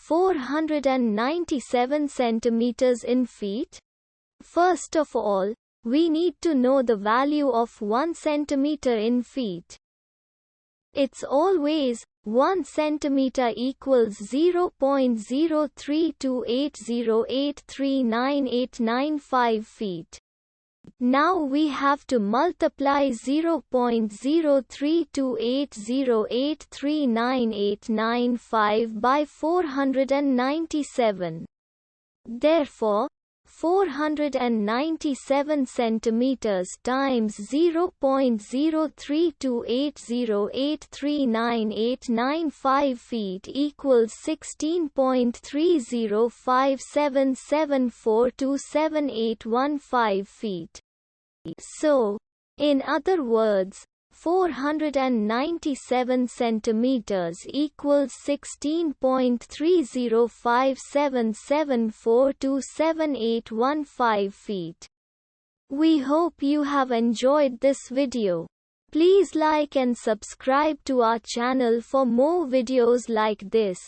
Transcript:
497 centimeters in feet? First of all, we need to know the value of 1 centimeter in feet. It's always 1 centimeter equals 0.03280839895 feet. Now we have to multiply 0.03280839895 by 497. Therefore, 497 centimeters times 0.03280839895 feet equals 16.305774277815 feet. So, in other words, 497 centimeters equals 16.305774277815 feet. We hope you have enjoyed this video. Please like and subscribe to our channel for more videos like this.